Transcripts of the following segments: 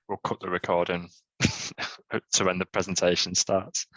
We'll cut the recording to when the presentation starts.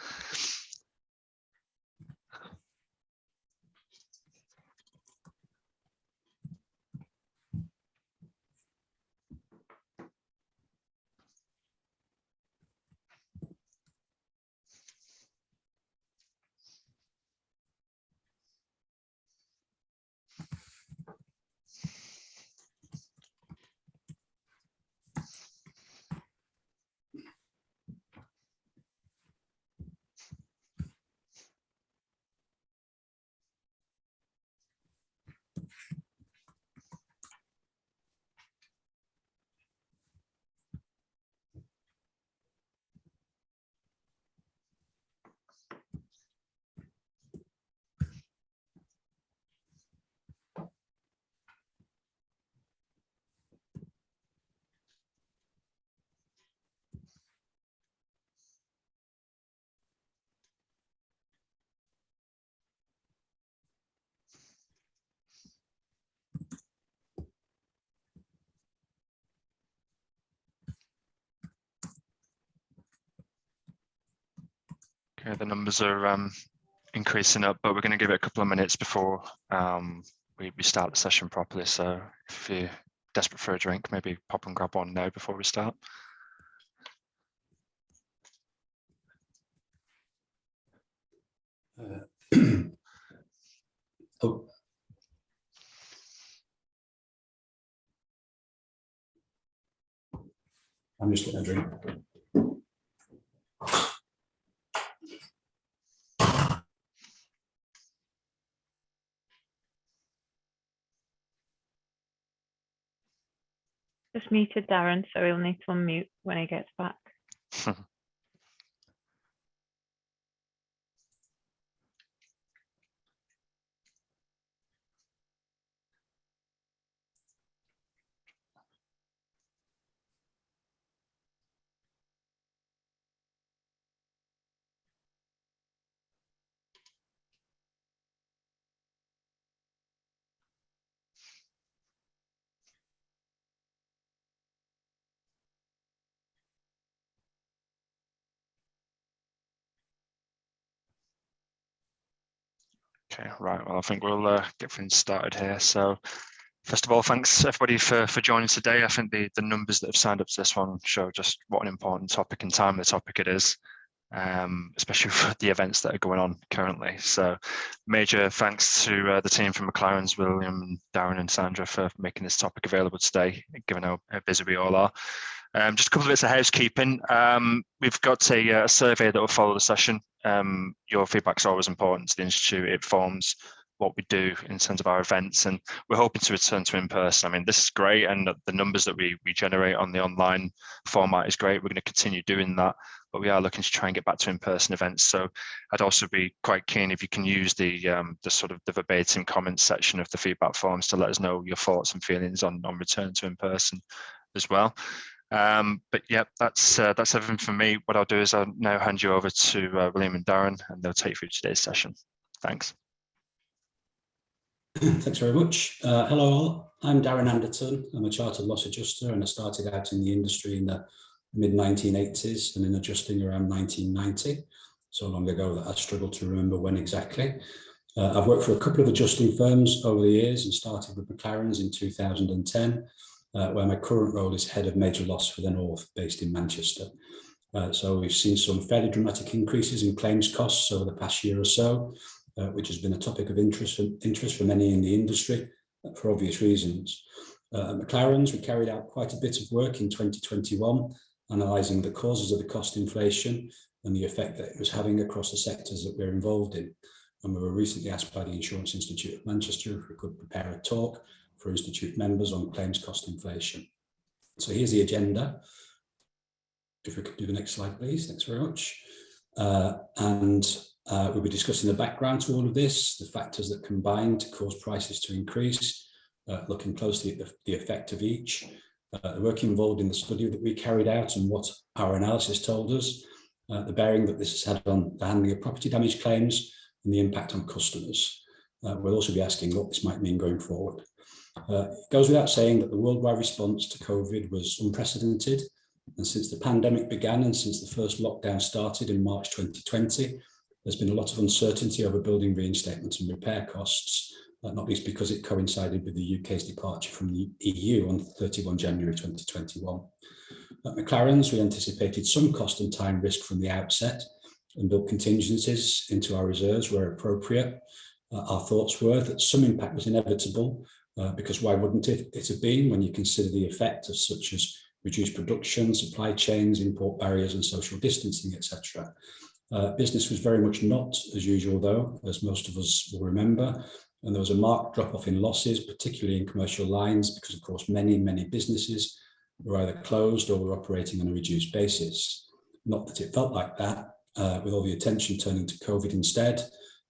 Okay, the numbers are increasing up, but we're going to give it a couple of minutes before we start the session properly. So if you're desperate for a drink, maybe pop and grab one now before we start. Oh. I'm just getting a drink. Just muted Darren, so he'll need to unmute when he gets back. Okay, right. Well, I think we'll get things started here. So first of all, thanks everybody for joining today. I think the numbers that have signed up to this one show just what an important topic and timely topic it is, especially for the events that are going on currently. So major thanks to the team from McLaren's, William, Darren and Sandra for making this topic available today, given how busy we all are. Just a couple of bits of housekeeping. We've got a survey that will follow the session. Your feedback is always important to the Institute. It forms what we do in terms of our events, and we're hoping to return to in person. I mean, this is great, and the numbers that we generate on the online format is great. We're going to continue doing that, but we are looking to try and get back to in-person events. So I'd also be quite keen if you can use the sort of the verbatim comments section of the feedback forms to let us know your thoughts and feelings on return to in-person as well. But yeah, that's everything from me. What I'll do is I'll now hand you over to William and Darren, and they'll take you through today's session. Thanks. Thanks very much. Hello all, I'm Darren Anderton. I'm a chartered loss adjuster, and I started out in the industry in the mid-1980s and in adjusting around 1990, so long ago that I struggle to remember when exactly. I've worked for a couple of adjusting firms over the years and started with McLaren's in 2010, where my current role is Head of Major Loss for the North, based in Manchester. So we've seen some fairly dramatic increases in claims costs over the past year or so, which has been a topic of interest for many in the industry for obvious reasons. At McLaren's, we carried out quite a bit of work in 2021, analysing the causes of the cost inflation and the effect that it was having across the sectors that we're involved in. And we were recently asked by the Insurance Institute of Manchester if we could prepare a talk for Institute members on claims cost inflation. So here's the agenda. If we could do the next slide, please. Thanks very much. We'll be discussing the background to all of this, the factors that combine to cause prices to increase, looking closely at the effect of each, the work involved in the study that we carried out and what our analysis told us, the bearing that this has had on the handling of property damage claims and the impact on customers. We'll also be asking what this might mean going forward. It goes without saying that the worldwide response to COVID was unprecedented. And since the pandemic began and since the first lockdown started in March 2020, there's been a lot of uncertainty over building reinstatement and repair costs, not least because it coincided with the UK's departure from the EU on 31 January 2021. At McLaren's, we anticipated some cost and time risk from the outset and built contingencies into our reserves where appropriate. Our thoughts were that some impact was inevitable, because why wouldn't it have been when you consider the effect of such as reduced production, supply chains, import barriers and social distancing, etc. Business was very much not as usual though, as most of us will remember, and there was a marked drop-off in losses, particularly in commercial lines, because of course many businesses were either closed or were operating on a reduced basis. Not that it felt like that, with all the attention turning to COVID instead,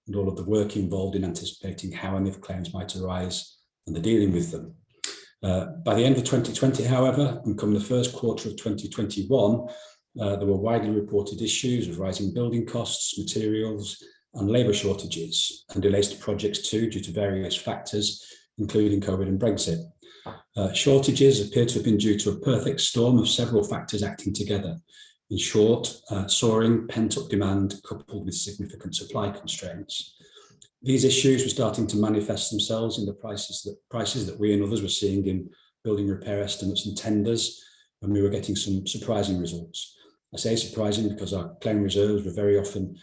and all of the work involved in anticipating how and if claims might arise and the dealing with them. By the end of 2020, however, and come the first quarter of 2021, there were widely reported issues of rising building costs, materials, and labour shortages, and delays to projects too, due to various factors, including COVID and Brexit. Shortages appear to have been due to a perfect storm of several factors acting together. In short, soaring pent-up demand coupled with significant supply constraints. These issues were starting to manifest themselves in the prices that we and others were seeing in building repair estimates and tenders, and we were getting some surprising results. I say surprising because our claim reserves were very often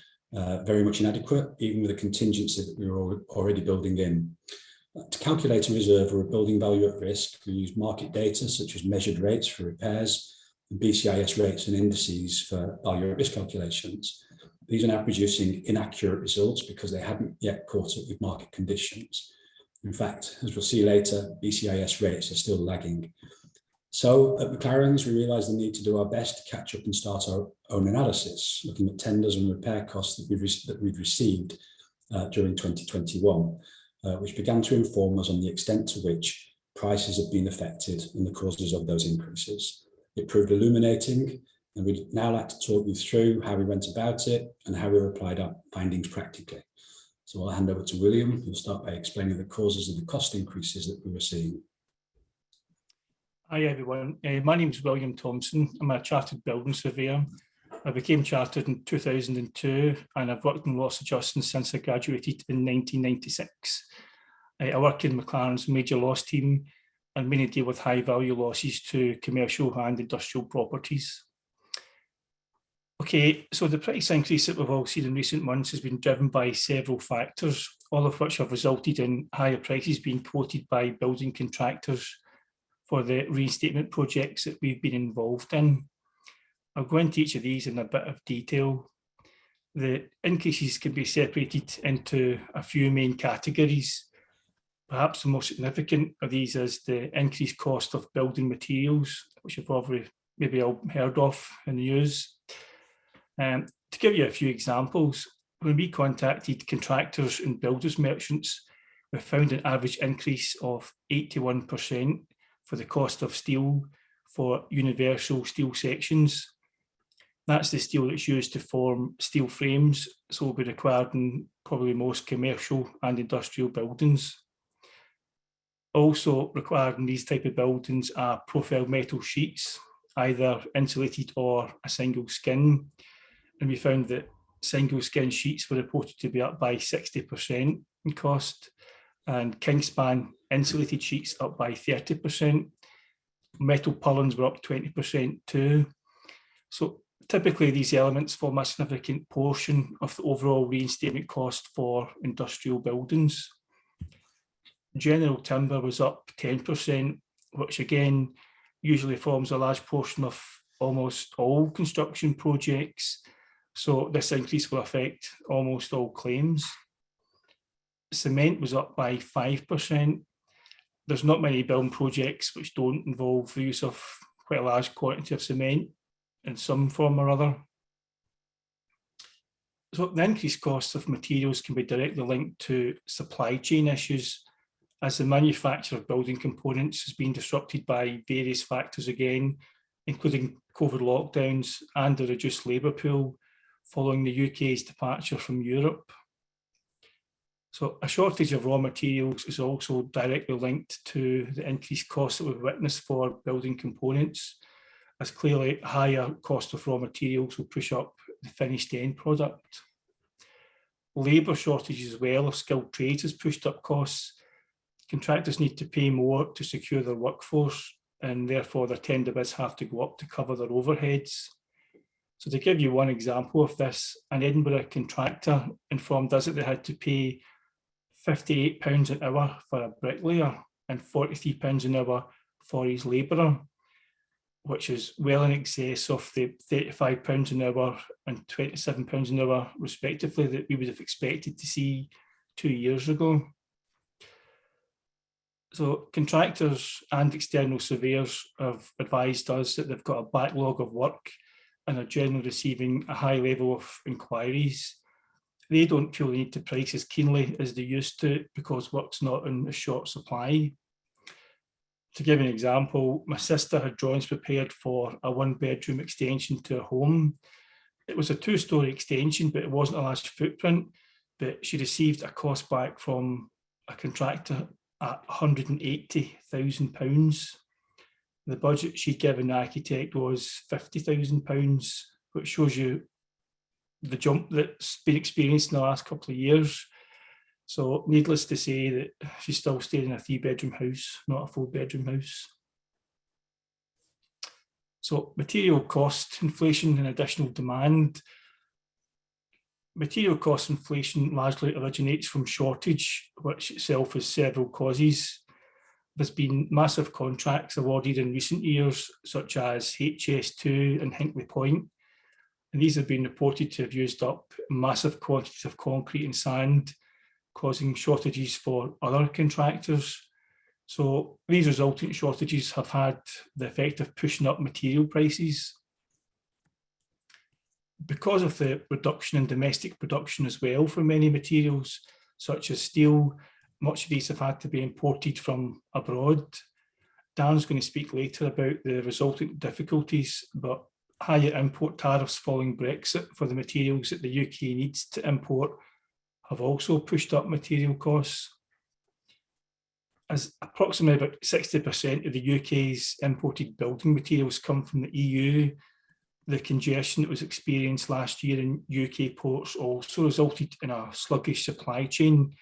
very much inadequate, even with a contingency that we were already building in. To calculate a reserve or a building value at risk, we use market data such as measured rates for repairs, and BCIS rates and indices for value at risk calculations. These are now producing inaccurate results because they haven't yet caught up with market conditions. In fact, as we'll see later, BCIS rates are still lagging. So at McLaren's, we realised the need to do our best to catch up and start our own analysis, looking at tenders and repair costs that we've received during 2021, which began to inform us on the extent to which prices have been affected and the causes of those increases. It proved illuminating, and we'd now like to talk you through how we went about it and how we applied our findings practically. So I'll hand over to William, who'll start by explaining the causes of the cost increases that we were seeing. Hi everyone, my name is William Thompson. I'm a chartered building surveyor. I became chartered in 2002 and I've worked in loss adjusting since I graduated in 1996. I work in McLaren's major loss team and mainly deal with high value losses to commercial and industrial properties. Okay, so the price increase that we've all seen in recent months has been driven by several factors, all of which have resulted in higher prices being quoted by building contractors for the reinstatement projects that we've been involved in. I'll go into each of these in a bit of detail. The increases can be separated into a few main categories. Perhaps the most significant of these is the increased cost of building materials, which you've probably maybe all heard of in the news. To give you a few examples, when we contacted contractors and builders merchants, we found an average increase of 81% for the cost of steel for universal steel sections. That's the steel that's used to form steel frames, so will be required in probably most commercial and industrial buildings. Also required in these type of buildings are profile metal sheets, either insulated or a single skin. And we found that single skin sheets were reported to be up by 60% in cost, and Kingspan insulated sheets up by 30%. Metal purlins were up 20% too. So typically these elements form a significant portion of the overall reinstatement cost for industrial buildings. General timber was up 10%, which again usually forms a large portion of almost all construction projects. So this increase will affect almost all claims. Cement was up by 5%. There's not many building projects which don't involve the use of quite a large quantity of cement in some form or other. So the increased costs of materials can be directly linked to supply chain issues, as the manufacture of building components has been disrupted by various factors again, including COVID lockdowns and a reduced labour pool following the UK's departure from Europe. So a shortage of raw materials is also directly linked to the increased costs that we've witnessed for building components, as clearly higher cost of raw materials will push up the finished end product. Labour shortages as well of skilled trades has pushed up costs. Contractors need to pay more to secure their workforce, and therefore their tender bids have to go up to cover their overheads. So to give you one example of this, an Edinburgh contractor informed us that they had to pay £58 an hour for a bricklayer and £43 an hour for his labourer, which is well in excess of the £35 an hour and £27 an hour respectively that we would have expected to see 2 years ago. So contractors and external surveyors have advised us that they've got a backlog of work and are generally receiving a high level of inquiries. They don't feel the need to price as keenly as they used to because work's not in a short supply. To give an example, my sister had drawings prepared for a 1-bedroom extension to a home. It was a 2-storey extension, but it wasn't a large footprint, but she received a cost back from a contractor at £180,000. The budget she'd given the architect was £50,000, which shows you the jump that's been experienced in the last couple of years. So needless to say that she's still staying in a 3-bedroom house, not a 4-bedroom house. So material cost inflation and additional demand. Material cost inflation largely originates from shortage, which itself has several causes. There's been massive contracts awarded in recent years, such as HS2 and Hinkley Point, and these have been reported to have used up massive quantities of concrete and sand, causing shortages for other contractors. So these resultant shortages have had the effect of pushing up material prices. Because of the reduction in domestic production as well for many materials, such as steel, much of these have had to be imported from abroad. Dan's going to speak later about the resultant difficulties, but higher import tariffs following Brexit for the materials that the UK needs to import have also pushed up material costs. As approximately about 60% of the UK's imported building materials come from the EU, the congestion that was experienced last year in UK ports also resulted in a sluggish supply chain,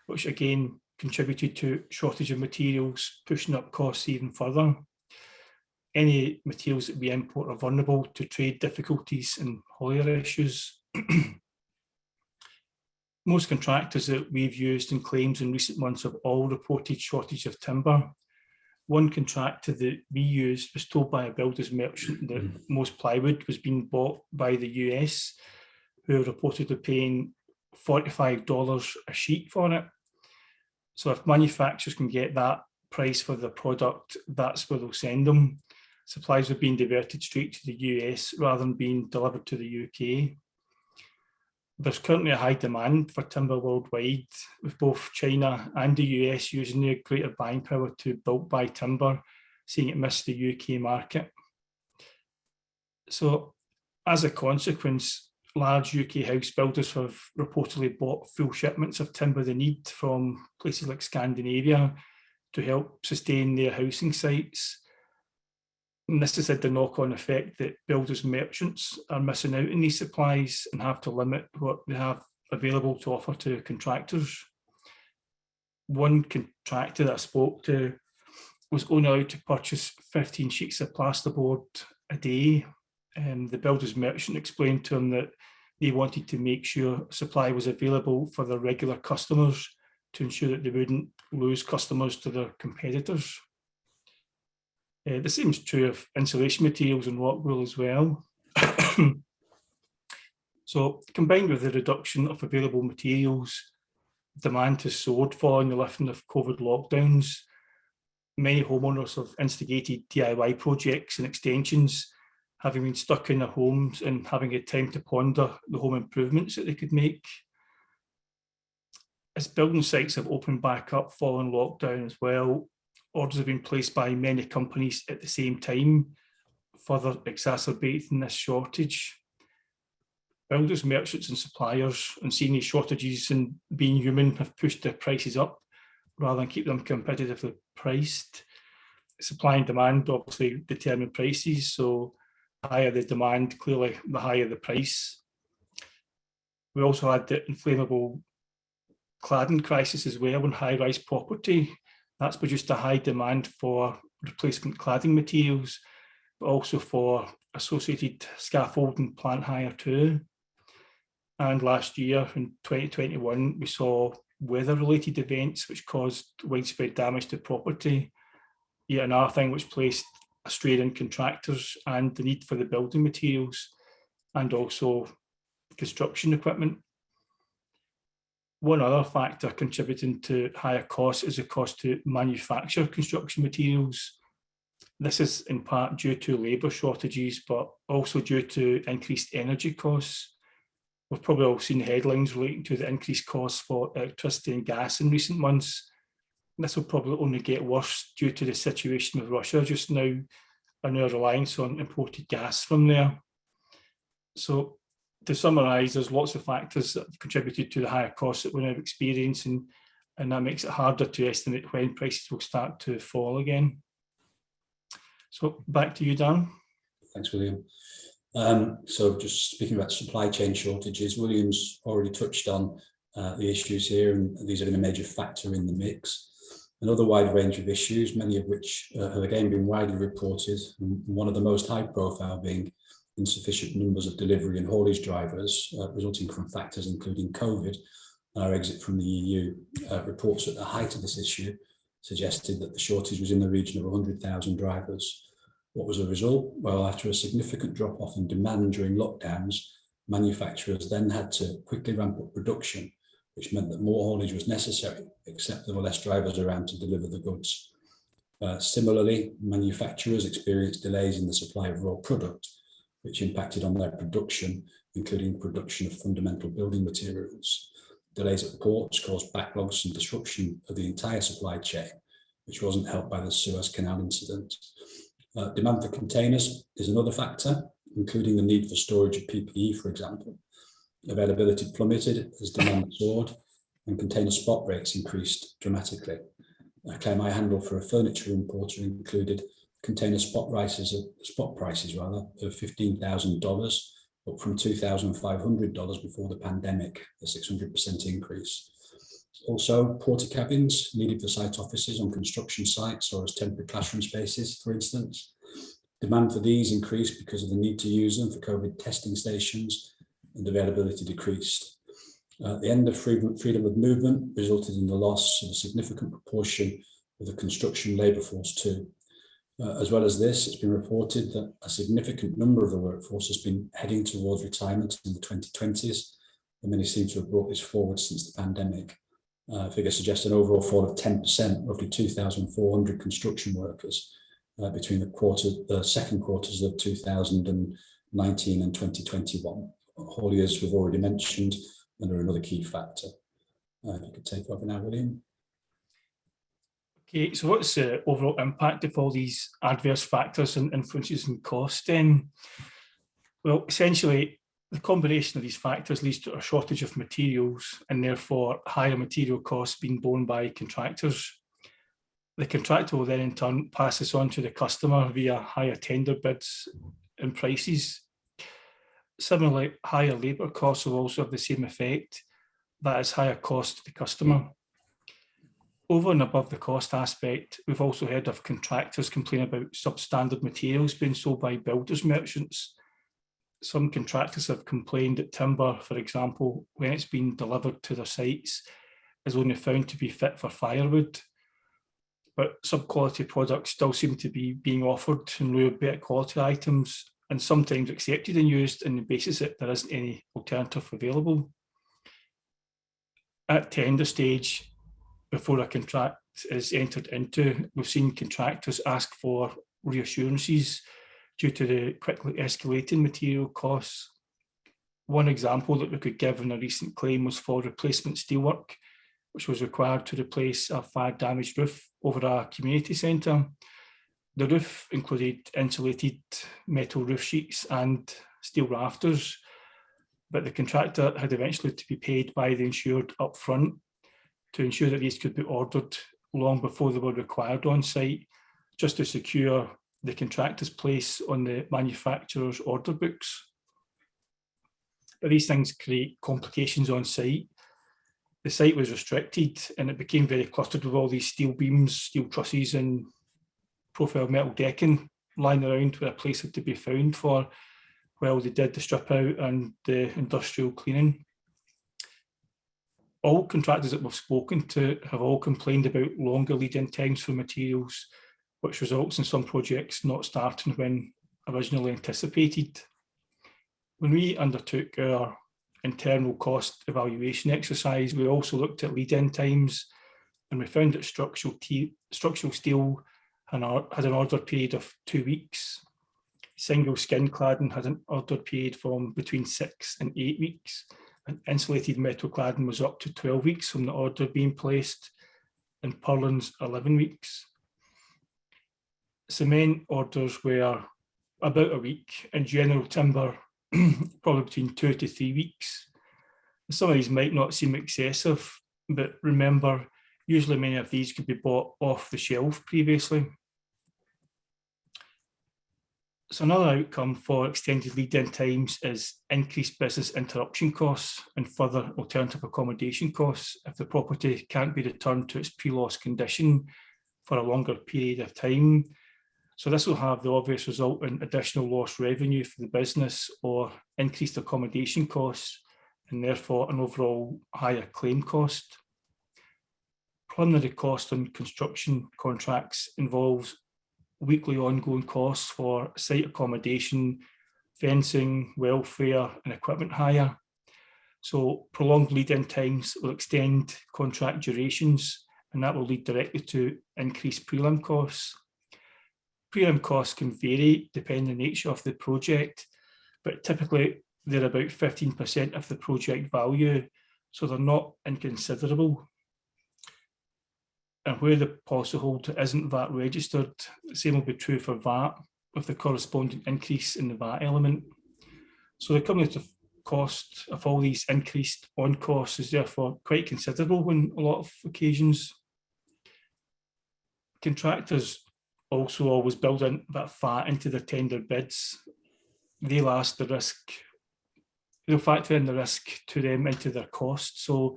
which again contributed to shortage of materials, pushing up costs even further. Any materials that we import are vulnerable to trade difficulties and haulier issues. Most contractors that we've used in claims in recent months have all reported shortage of timber. One contractor that we used was told by a builder's merchant that most plywood was being bought by the US, who are reportedly paying $45 a sheet for it. So if manufacturers can get that price for the product, that's where they'll send them. Supplies are being diverted straight to the US rather than being delivered to the UK. There's currently a high demand for timber worldwide, with both China and the US using their greater buying power to bulk buy timber, seeing it miss the UK market. So as a consequence, large UK house builders have reportedly bought full shipments of timber they need from places like Scandinavia to help sustain their housing sites. And this has had the knock-on effect that builders merchants are missing out on these supplies and have to limit what they have available to offer to contractors. One contractor that I spoke to was only allowed to purchase 15 sheets of plasterboard a day. And the builder's merchant explained to him that they wanted to make sure supply was available for their regular customers to ensure that they wouldn't lose customers to their competitors. The same is true of insulation materials and rock wool as well. So combined with the reduction of available materials, demand has soared following the lifting of COVID lockdowns. Many homeowners have instigated DIY projects and extensions, having been stuck in their homes and having had time to ponder the home improvements that they could make. As building sites have opened back up following lockdown as well, orders have been placed by many companies at the same time, further exacerbating this shortage. builders, merchants and suppliers, and seeing these shortages and being human, have pushed their prices up rather than keep them competitively priced. Supply and demand obviously determine prices, so the higher the demand, clearly the higher the price. We also had the inflammable cladding crisis as well in high-rise property. That's produced a high demand for replacement cladding materials, but also for associated scaffolding plant hire too. And last year in 2021, we saw weather-related events which caused widespread damage to property. Yet another thing which placed a strain on contractors and the need for the building materials and also construction equipment. One other factor contributing to higher costs is the cost to manufacture construction materials. This is in part due to labour shortages, but also due to increased energy costs. We've probably all seen headlines relating to the increased costs for electricity and gas in recent months. This will probably only get worse due to the situation with Russia just now and our reliance on imported gas from there. So to summarise, there's lots of factors that have contributed to the higher costs that we're now experiencing, and that makes it harder to estimate when prices will start to fall again. So back to you, Dan. Thanks, William. So just speaking about supply chain shortages, William's already touched on the issues here, and these have been a major factor in the mix. Another wide range of issues, many of which have again been widely reported, and one of the most high profile being insufficient numbers of delivery and haulage drivers resulting from factors including COVID and our exit from the EU. Reports at the height of this issue suggested that the shortage was in the region of 100,000 drivers. What was the result? Well, after a significant drop-off in demand during lockdowns, manufacturers then had to quickly ramp up production, which meant that more haulage was necessary, except there were less drivers around to deliver the goods. Similarly, manufacturers experienced delays in the supply of raw product, which impacted on their production, including production of fundamental building materials. Delays at ports caused backlogs and disruption of the entire supply chain, which wasn't helped by the Suez Canal incident. Demand for containers is another factor, including the need for storage of PPE, for example. Availability plummeted as demand soared, and container spot rates increased dramatically. A claim I handled for a furniture importer included container spot prices of $15,000, up from $2,500 before the pandemic, a 600% increase. Also, porter cabins needed for site offices on construction sites or as temporary classroom spaces, for instance. Demand for these increased because of the need to use them for COVID testing stations, and availability decreased. The end of freedom of movement resulted in the loss of a significant proportion of the construction labour force too. As well as this, it's been reported that a significant number of the workforce has been heading towards retirement in the 2020s, and many seem to have brought this forward since the pandemic. Figures suggest an overall fall of 10%, roughly 2,400 construction workers between the second quarters of 2019 and 2021. Hauliers we've already mentioned, and are another key factor. If you could take over now, William. Okay, so what's the overall impact of all these adverse factors and influences in cost then? Well, essentially, the combination of these factors leads to a shortage of materials and therefore higher material costs being borne by contractors. The contractor will then in turn pass this on to the customer via higher tender bids and prices. Similarly, higher labour costs will also have the same effect, that is higher cost to the customer. Over and above the cost aspect, we've also heard of contractors complaining about substandard materials being sold by builders merchants. Some contractors have complained that timber, for example, when it's been delivered to their sites, is only found to be fit for firewood. But sub-quality products still seem to be being offered in lieu of better quality items, and sometimes accepted and used on the basis that there isn't any alternative available. At tender stage, before a contract is entered into, we've seen contractors ask for reassurances due to the quickly escalating material costs. One example that we could give in a recent claim was for replacement steelwork, which was required to replace a fire-damaged roof over a community centre. The roof included insulated metal roof sheets and steel rafters. but the contractor had eventually to be paid by the insured upfront to ensure that these could be ordered long before they were required on site, just to secure the contractor's place on the manufacturer's order books. But these things create complications on site. The site was restricted and it became very clustered with all these steel beams, steel trusses and profile metal decking lying around where a place had to be found for while they did the strip out and the industrial cleaning. All contractors that we've spoken to have all complained about longer lead-in times for materials, which results in some projects not starting when originally anticipated. When we undertook our internal cost evaluation exercise, we also looked at lead-in times, and we found that structural steel had an order period of 2 weeks. Single skin cladding had an order period from between 6 and 8 weeks, and insulated metal cladding was up to 12 weeks from the order being placed, and purlins 11 weeks. Cement orders were about a week, and general timber probably between 2 to 3 weeks. Some of these might not seem excessive, but remember, usually many of these could be bought off the shelf previously. So another outcome for extended lead-in times is increased business interruption costs and further alternative accommodation costs if the property can't be returned to its pre-loss condition for a longer period of time. So this will have the obvious result in additional lost revenue for the business or increased accommodation costs, and therefore an overall higher claim cost. Preliminary cost on construction contracts involves weekly ongoing costs for site accommodation, fencing, welfare, and equipment hire. So prolonged lead-in times will extend contract durations, and that will lead directly to increased prelim costs. Prelim costs can vary depending on the nature of the project, but typically they're about 15% of the project value, so they're not inconsiderable. And where the policyholder isn't VAT registered, the same will be true for VAT, with the corresponding increase in the VAT element. So the cumulative cost of all these increased on costs is therefore quite considerable on a lot of occasions. Contractors also always build in that VAT into their tender bids. They'll factor in the risk to them into their cost. So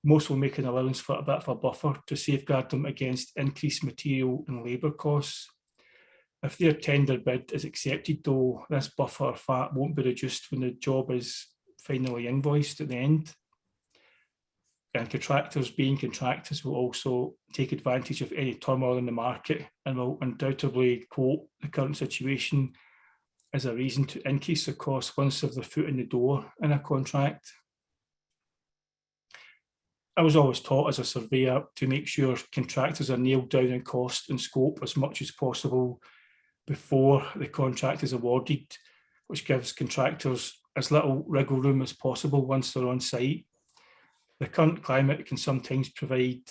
most will make an allowance for a bit of a buffer to safeguard them against increased material and labour costs. If their tender bid is accepted, though, this buffer or VAT won't be reduced when the job is finally invoiced at the end. And contractors, being contractors, will also take advantage of any turmoil in the market and will undoubtedly quote the current situation as a reason to increase the cost once they have their foot in the door in a contract. I was always taught as a surveyor to make sure contractors are nailed down in cost and scope as much as possible before the contract is awarded, which gives contractors as little wriggle room as possible once they're on site. The current climate can sometimes provide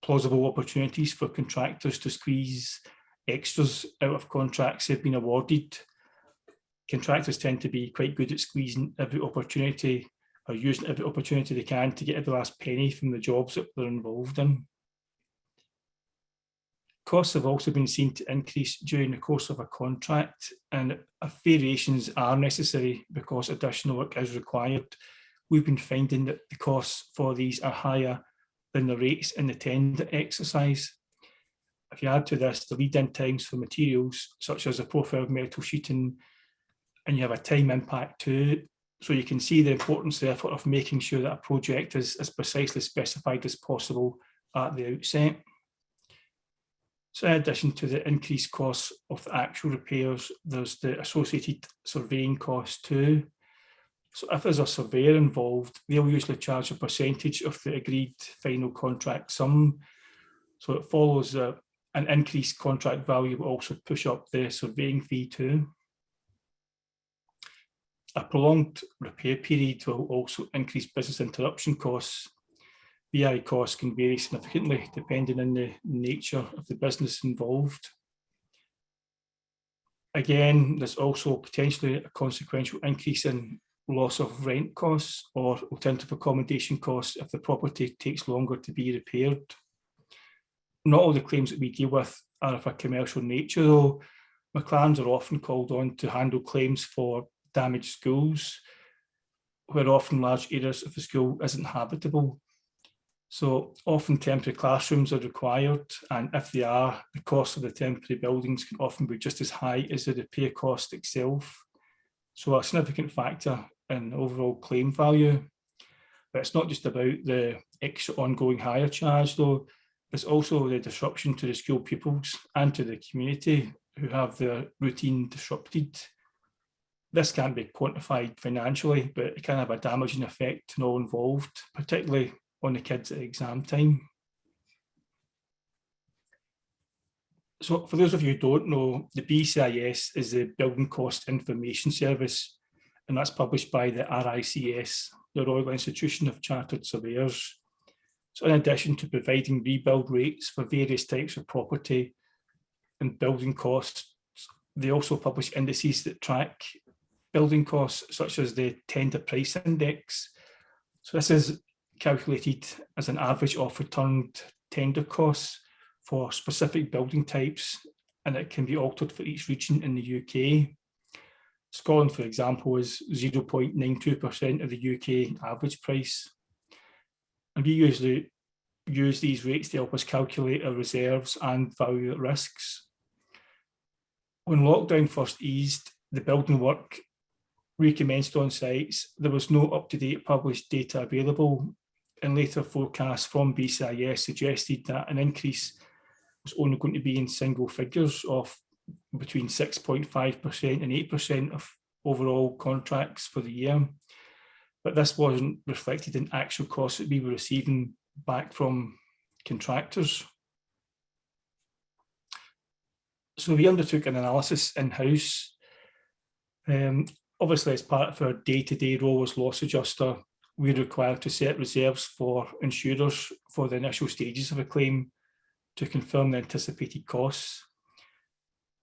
plausible opportunities for contractors to squeeze extras out of contracts they've been awarded. Contractors tend to be quite good at squeezing every opportunity or using every opportunity they can to get every last penny from the jobs that they're involved in. Costs have also been seen to increase during the course of a contract, and if variations are necessary because additional work is required, we've been finding that the costs for these are higher than the rates in the tender exercise. If you add to this the lead-in times for materials such as a profile metal sheeting, and you have a time impact too, so you can see the importance, therefore, of making sure that a project is as precisely specified as possible at the outset. So in addition to the increased costs of the actual repairs, there's the associated surveying costs too. So if there's a surveyor involved, they'll usually charge a percentage of the agreed final contract sum. So it follows that an increased contract value will also push up the surveying fee too. A prolonged repair period will also increase business interruption costs. BI costs can vary significantly depending on the nature of the business involved. Again, there's also potentially a consequential increase in loss of rent costs or alternative accommodation costs if the property takes longer to be repaired. Not all the claims that we deal with are of a commercial nature, though. McLarens are often called on to handle claims for damaged schools, where often large areas of the school isn't habitable. So often temporary classrooms are required, and if they are, the cost of the temporary buildings can often be just as high as the repair cost itself. So a significant factor in overall claim value. But it's not just about the extra ongoing hire charge, though. It's also the disruption to the school pupils and to the community who have their routine disrupted. This can't be quantified financially, but it can have a damaging effect on all involved, particularly on the kids at exam time. So for those of you who don't know, the BCIS is the Building Cost Information Service, and that's published by the RICS, the Royal Institution of Chartered Surveyors. So in addition to providing rebuild rates for various types of property and building costs, they also publish indices that track building costs, such as the Tender Price Index. So this is calculated as an average of returned tender costs for specific building types, and it can be altered for each region in the UK. Scotland, for example, is 0.92% of the UK average price. And we usually use these rates to help us calculate our reserves and value at risks. When lockdown first eased, the building work recommenced on sites. There was no up-to-date published data available, and later forecasts from BCIS suggested that an increase was only going to be in single figures of between 6.5% and 8% of overall contracts for the year. But this wasn't reflected in actual costs that we were receiving back from contractors. So we undertook an analysis in-house. Obviously, as part of our day-to-day role as loss adjuster, we're required to set reserves for insurers for the initial stages of a claim to confirm the anticipated costs.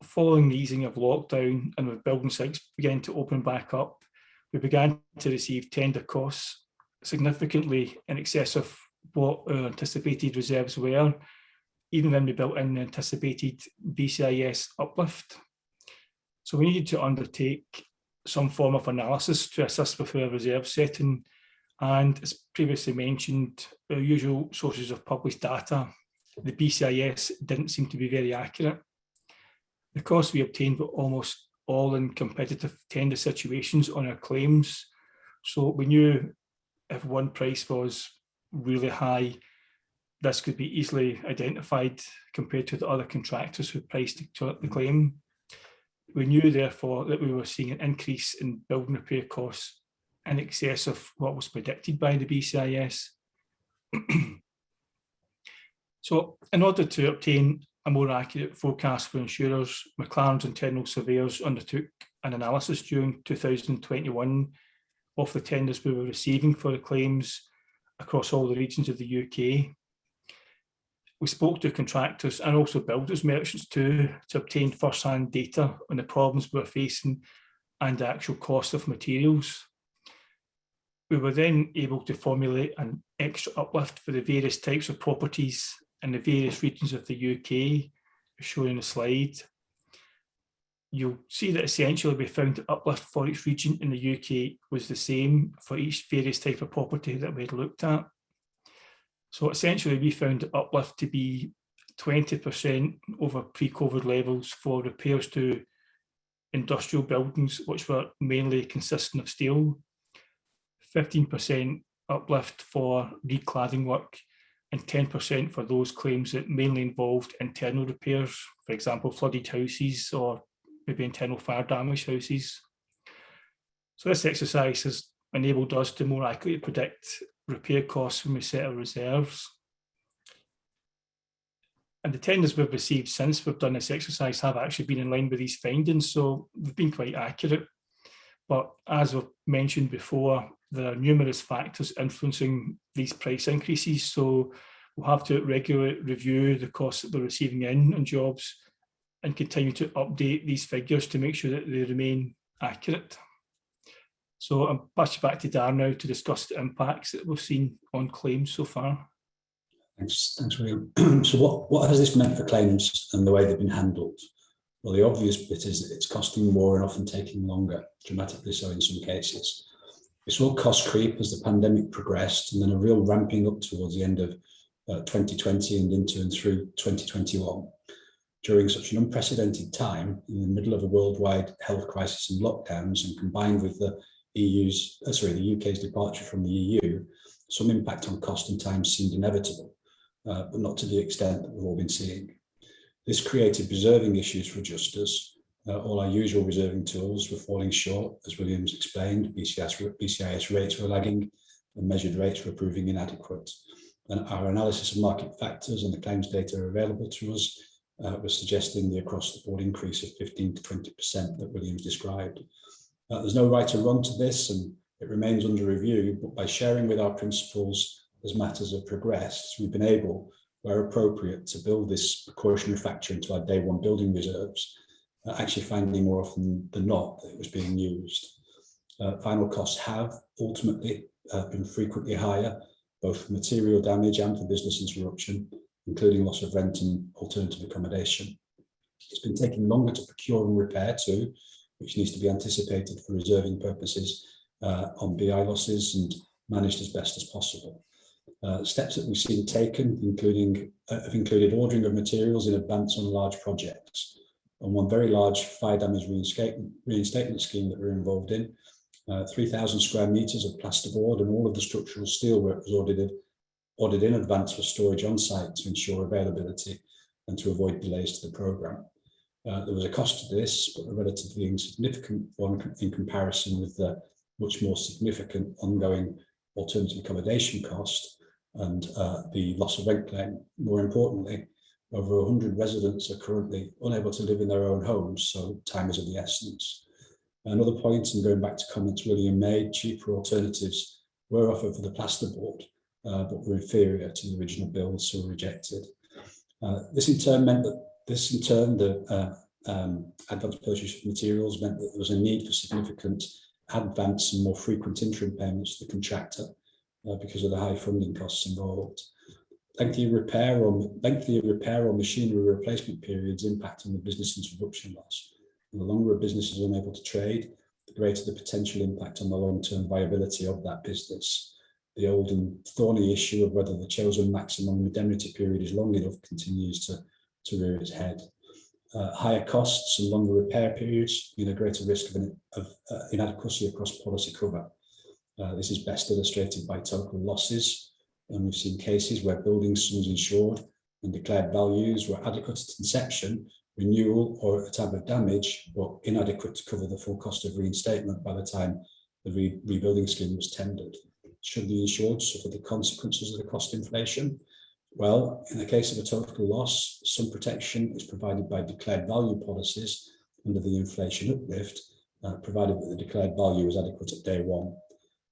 Following the easing of lockdown and with building sites beginning to open back up, we began to receive tender costs significantly in excess of what our anticipated reserves were, even when we built in the anticipated BCIS uplift. So we needed to undertake some form of analysis to assist with our reserve setting, and as previously mentioned, our usual sources of published data, the BCIS, didn't seem to be very accurate. The costs we obtained were almost all in competitive tender situations on our claims, so we knew if one price was really high, this could be easily identified compared to the other contractors who priced the claim. We knew, therefore, that we were seeing an increase in building repair costs in excess of what was predicted by the BCIS. So in order to obtain a more accurate forecast for insurers, McLaren's internal surveyors undertook an analysis during 2021 of the tenders we were receiving for the claims across all the regions of the UK. We spoke to contractors and also builders merchants too to obtain first-hand data on the problems we were facing and the actual cost of materials. We were then able to formulate an extra uplift for the various types of properties in the various regions of the UK, shown in the slide. You'll see that essentially we found the uplift for each region in the UK was the same for each various type of property that we had looked at. So essentially we found the uplift to be 20% over pre-COVID levels for repairs to industrial buildings, which were mainly consisting of steel, 15% uplift for recladding work, and 10% for those claims that mainly involved internal repairs, for example, flooded houses or maybe internal fire damaged houses. So this exercise has enabled us to more accurately predict repair costs when we set our reserves. And the tenders we've received since we've done this exercise have actually been in line with these findings, so they've been quite accurate. But as we've mentioned before, there are numerous factors influencing these price increases, so we'll have to regularly review the costs that we're receiving in on jobs and continue to update these figures to make sure that they remain accurate. So I'll pass you back to Darren now to discuss the impacts that we've seen on claims so far. Thanks, William. So what has this meant for claims and the way they've been handled? Well, the obvious bit is that it's costing more and often taking longer, dramatically so in some cases. We saw cost creep as the pandemic progressed, and then a real ramping up towards the end of 2020 and into and through 2021. During such an unprecedented time, in the middle of a worldwide health crisis and lockdowns, and combined with the UK's departure from the EU, some impact on cost and time seemed inevitable, but not to the extent that we've all been seeing. This created reserving issues for adjusters. All our usual reserving tools were falling short, as Williams explained. BCIS rates were lagging and measured rates were proving inadequate. And our analysis of market factors and the claims data available to us was suggesting the across-the-board increase of 15 to 20% that Williams described. There's no right or wrong to this, and it remains under review, but by sharing with our principals as matters have progressed, we've been able, where appropriate, to build this precautionary factor into our day one building reserves, actually finding more often than not that it was being used. Final costs have ultimately been frequently higher, both for material damage and for business interruption, including loss of rent and alternative accommodation. It's been taking longer to procure and repair too, which needs to be anticipated for reserving purposes on BI losses and managed as best as possible. Steps that we've seen taken have included ordering of materials in advance on large projects. On one very large fire damage reinstatement scheme that we're involved in, 3,000 square metres of plasterboard and all of the structural steelwork was ordered in advance for storage on site to ensure availability and to avoid delays to the programme. There was a cost to this, but a relatively insignificant one in comparison with the much more significant ongoing alternative accommodation cost and the loss of rent claim. More importantly, over 100 residents are currently unable to live in their own homes, so time is of the essence. Another point, and going back to comments William made, cheaper alternatives were offered for the plasterboard, but were inferior to the original build, so were rejected. This in turn meant that the advance purchase of materials meant that there was a need for significant advance and more frequent interim payments to the contractor because of the high funding costs involved. Lengthy repair or machinery replacement periods impact on the business interruption loss. And the longer a business is unable to trade, the greater the potential impact on the long-term viability of that business. The old and thorny issue of whether the chosen maximum indemnity period is long enough continues to rear its head. Higher costs and longer repair periods mean a greater risk of inadequacy across policy cover. This is best illustrated by total losses, and we've seen cases where building sums insured and declared values were adequate at inception, renewal, or at the time of damage, but inadequate to cover the full cost of reinstatement by the time the rebuilding scheme was tendered. Should the insured suffer the consequences of the cost inflation? Well, in the case of a total loss, some protection is provided by declared value policies under the inflation uplift, provided that the declared value is adequate at day one.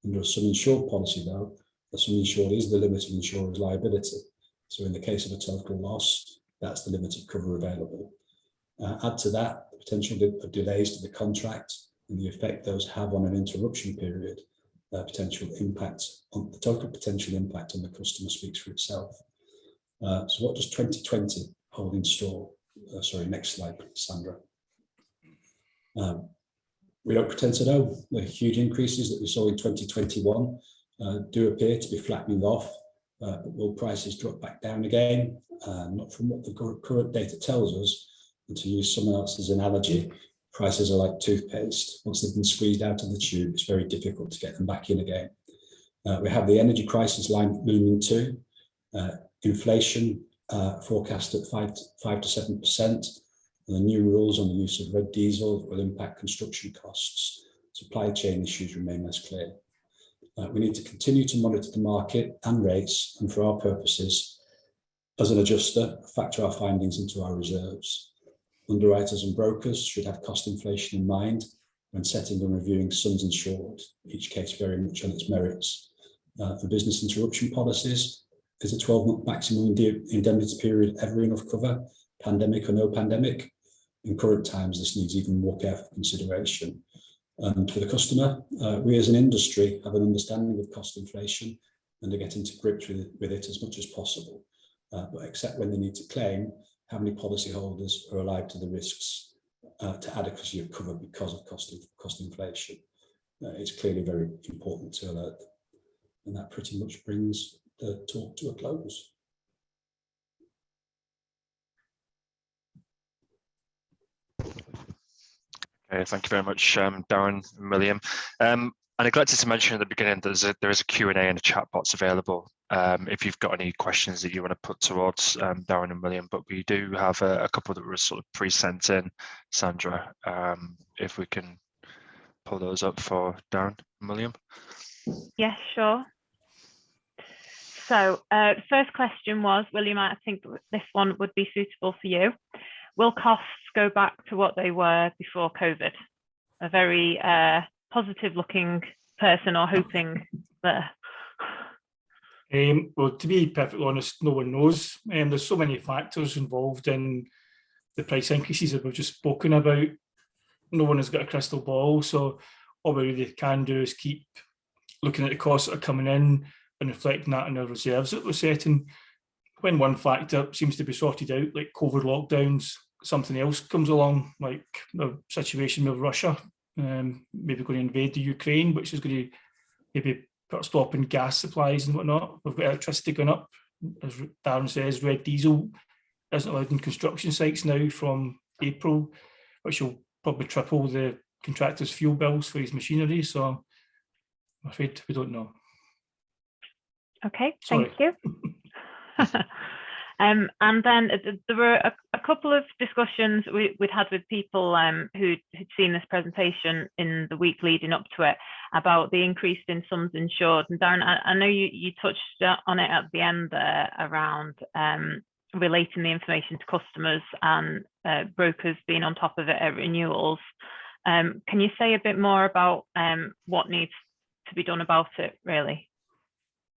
Under a sum insured policy, though, the sum insured is the limit of insurer's liability. So in the case of a total loss, that's the limit of cover available. Add to that the potential of delays to the contract and the effect those have on an interruption period, the total potential impact on the customer speaks for itself. So what does 2020 hold in store? Next slide, please, Sandra. We don't pretend to know. The huge increases that we saw in 2021 do appear to be flattening off, but will prices drop back down again? Not from what the current data tells us. And to use someone else's analogy, prices are like toothpaste. Once they've been squeezed out of the tube, it's very difficult to get them back in again. We have the energy crisis line looming too. Inflation forecast at 5 to 7%, and the new rules on the use of red diesel will impact construction costs. Supply chain issues remain less clear. We need to continue to monitor the market and rates, and for our purposes, as an adjuster, factor our findings into our reserves. Underwriters and brokers should have cost inflation in mind when setting and reviewing sums insured, each case very much on its merits. For business interruption policies, is a 12-month maximum indemnity period ever enough cover, pandemic or no pandemic? In current times, this needs even more careful consideration. And for the customer, we as an industry have an understanding of cost inflation and are getting to grips with it as much as possible. But except when they need to claim, how many policyholders are alive to the risks to adequacy of cover because of cost inflation? It's clearly very important to alert them. And that pretty much brings the talk to a close. Okay, thank you very much, Darren and William. I neglected to mention at the beginning there is a Q&A and a chat box available if you've got any questions that you want to put towards Darren and William, but we do have a couple that were sort of pre-sent in. Sandra, if we can pull those up for Darren and William. Yes, sure. So first question was, William, I think this one would be suitable for you. Will costs go back to what they were before COVID? A very positive looking person or hoping there. Well, to be perfectly honest, no one knows. There's so many factors involved in the price increases that we've just spoken about. No one has got a crystal ball, so all we really can do is keep looking at the costs that are coming in and reflecting that in our reserves that we're setting. When one factor seems to be sorted out, like COVID lockdowns, something else comes along, like the situation with Russia, maybe going to invade the Ukraine, which is going to maybe put a stop in gas supplies and whatnot. We've got electricity going up. As Darren says, red diesel isn't allowed in construction sites now from April, which will probably triple the contractor's fuel bills for his machinery. So I'm afraid we don't know. Okay, Sorry. thank you. And then there were a couple of discussions we'd had with people who'd seen this presentation in the week leading up to it about the increase in sums insured. And Darren, I know you touched on it at the end there around relating the information to customers and brokers being on top of it at renewals. Can you say a bit more about what needs to be done about it, really?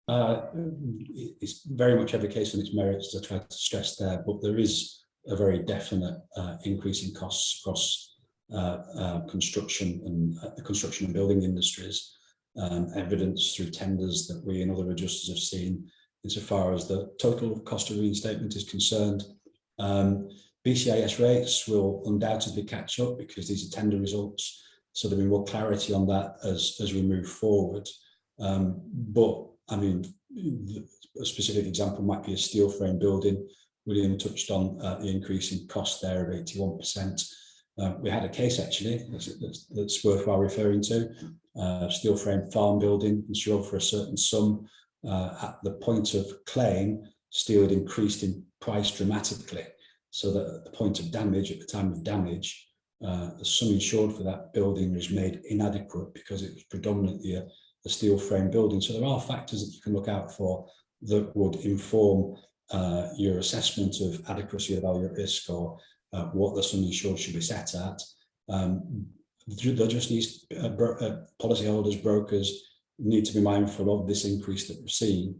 It's very much every case on its merits, as I tried to stress there, but there is a very definite increase in costs across construction and building industries, evidence through tenders that we and other adjusters have seen insofar as the total cost of reinstatement is concerned. BCIS rates will undoubtedly catch up because these are tender results, so there'll be more clarity on that as we move forward. But I mean, a specific example might be a steel frame building. William touched on the increase in cost there of 81%. We had a case actually that's worthwhile referring to. Steel frame farm building insured for a certain sum. At the point of claim, steel had increased in price dramatically, so that at the point of damage, at the time of damage, the sum insured for that building was made inadequate because it was predominantly a steel frame building. So there are factors that you can look out for that would inform your assessment of adequacy of value at risk or what the sum insured should be set at. There just needs policyholders, brokers need to be mindful of this increase that we've seen,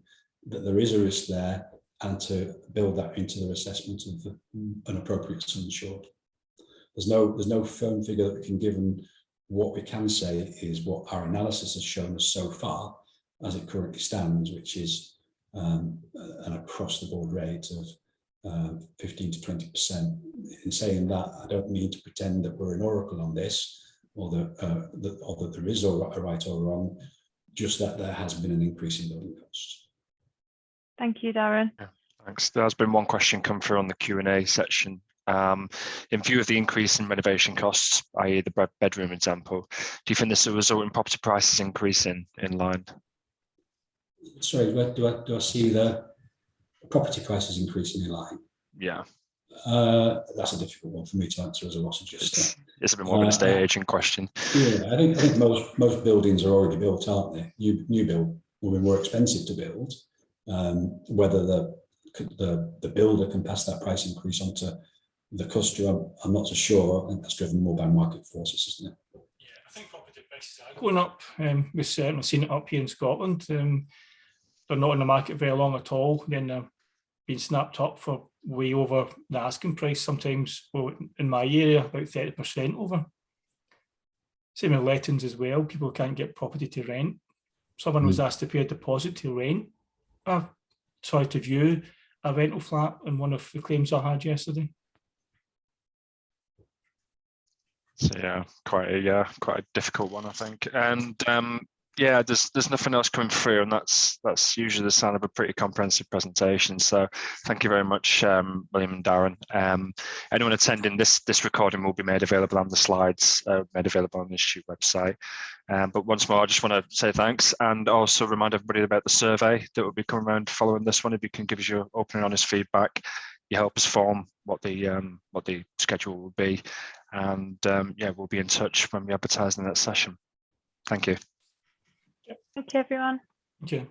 that there is a risk there, and to build that into their assessment of an appropriate sum insured. There's no firm figure that we can give, and what we can say is what our analysis has shown us so far as it currently stands, which is an across the board rate of 15 to 20%. In saying that, I don't mean to pretend that we're an oracle on this, or that there is a right or wrong, just that there has been an increase in building costs. Thank you, Darren. Yeah, thanks. There's been one question come through on the Q&A section. In view of the increase in renovation costs, i.e. the bedroom example, do you think this will result in property prices increasing in line? Sorry, do I see the property prices increasing in line? Yeah. That's a difficult one for me to answer as a loss adjuster. It's a bit more of an estate agent question. Yeah, I think most buildings are already built, aren't they? New build will be more expensive to build. Whether the builder can pass that price increase on to the customer, I'm not so sure. I think that's driven more by market forces, isn't it? Yeah, I think property prices are going up. We've certainly seen it up here in Scotland. They're not in the market very long at all. Then they're being snapped up for way over the asking price. Sometimes, well, in my area, about 30% over. Same with lettings as well. People can't get property to rent. Someone was asked to pay a deposit to rent. To view a rental flat in one of the claims I had yesterday. So yeah, quite a difficult one, I think. And yeah, there's nothing else coming through, and that's usually the sign of a pretty comprehensive presentation. So thank you very much, William and Darren. Anyone attending, this recording will be made available on the slides, made available on the Institute website. But once more, I just want to say thanks, and also remind everybody about the survey that will be coming around following this one. If you can give us your open and honest feedback, you help us form what the schedule will be, and yeah, we'll be in touch when we advertise the next session. Thank you. Thank you, everyone. Thank you.